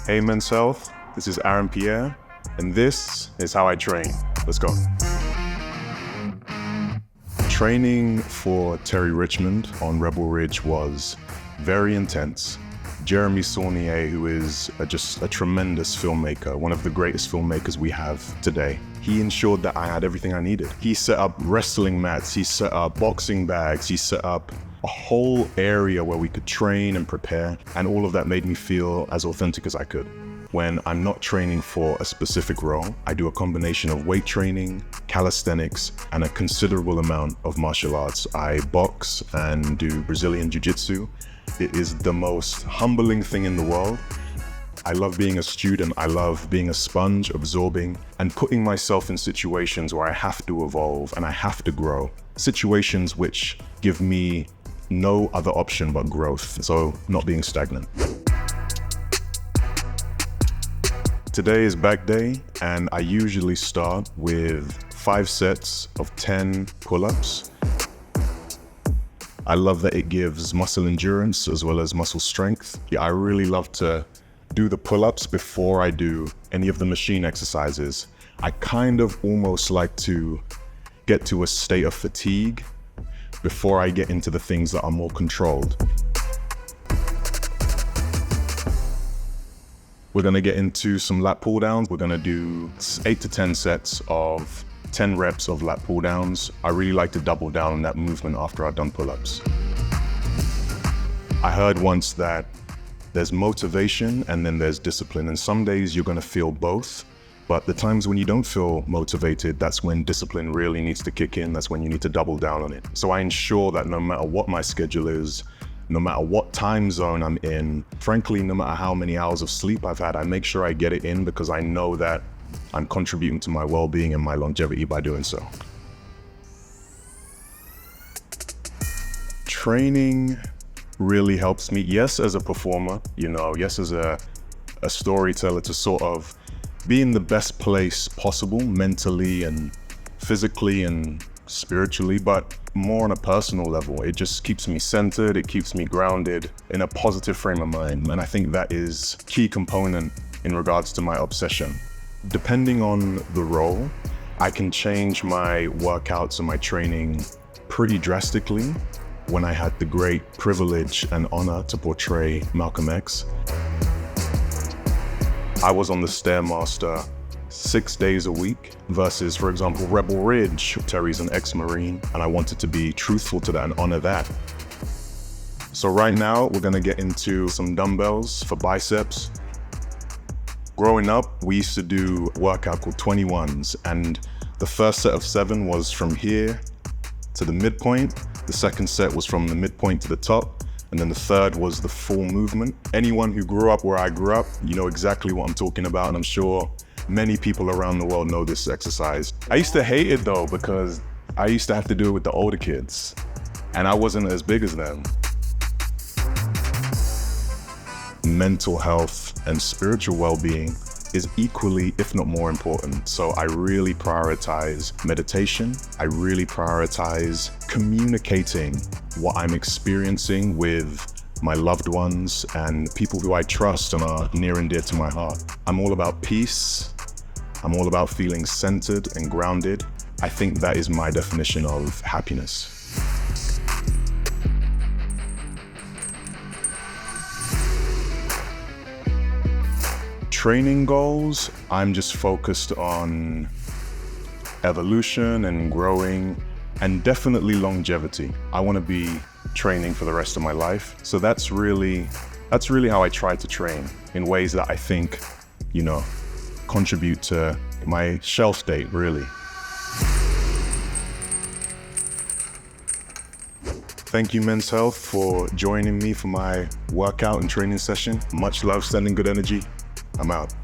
Hey Men's Health, this is Pierre, and this is how I train. Let's go. Training for Terry Richmond on Rebel Ridge was very intense. Jeremy Saulnier, who is just a tremendous filmmaker, one of the greatest filmmakers we have today, he ensured that I had everything I needed. He set up wrestling mats, he set up boxing bags, he set up a whole area where we could train and prepare, and all of that made me feel as authentic as I could. When I'm not training for a specific role, I do a combination of weight training, calisthenics, and a considerable amount of martial arts. I box and do Brazilian Jiu-Jitsu. It is the most humbling thing in the world. I love being a student. I love being a sponge, absorbing, and putting myself in situations where I have to evolve and I have to grow. Situations which give me no other option but growth, so not being stagnant. Today is back day, and I usually start with 5 sets of 10 pull-ups. I love that it gives muscle endurance as well as muscle strength. Yeah, I really love to do the pull-ups before I do any of the machine exercises. I kind of almost like to get to a state of fatigue before I get into the things that are more controlled. We're gonna get into some lat pull downs. We're gonna do 8 to 10 sets of 10 reps of lat pull downs. I really like to double down on that movement after I've done pull-ups. I heard once that there's motivation and then there's discipline, and some days you're gonna feel both, but the times when you don't feel motivated, that's when discipline really needs to kick in. That's when you need to double down on it. So I ensure that no matter what my schedule is, no matter what time zone I'm in, frankly, no matter how many hours of sleep I've had, I make sure I get it in because I know that I'm contributing to my well-being and my longevity by doing so. Training really helps me, yes, as a performer, yes, as a storyteller, to sort of be in the best place possible mentally and physically and spiritually, but more on a personal level. It just keeps me centered, it keeps me grounded in a positive frame of mind, and I think that is a key component in regards to my obsession. Depending on the role, I can change my workouts and my training pretty drastically. When I had the great privilege and honor to portray Malcolm X, I was on the Stairmaster 6 days a week versus, for example, Rebel Ridge. Terry's an ex-Marine, and I wanted to be truthful to that and honor that. So right now, we're gonna get into some dumbbells for biceps. Growing up, we used to do a workout called 21s, and the first set of 7 was from here to the midpoint. The second set was from the midpoint to the top, and then the third was the full movement. Anyone who grew up where I grew up, you know exactly what I'm talking about, and I'm sure many people around the world know this exercise. I used to hate it though, because I used to have to do it with the older kids, and I wasn't as big as them. Mental health and spiritual well-being is equally, if not more important. So I really prioritize meditation. I really prioritize communicating what I'm experiencing with my loved ones and people who I trust and are near and dear to my heart. I'm all about peace. I'm all about feeling centered and grounded. I think that is my definition of happiness. Training goals, I'm just focused on evolution and growing, and definitely longevity. I want to be training for the rest of my life. So that's really how I try to train, in ways that I think, contribute to my shelf date, really. Thank you, Men's Health, for joining me for my workout and training session. Much love, sending good energy. I'm out.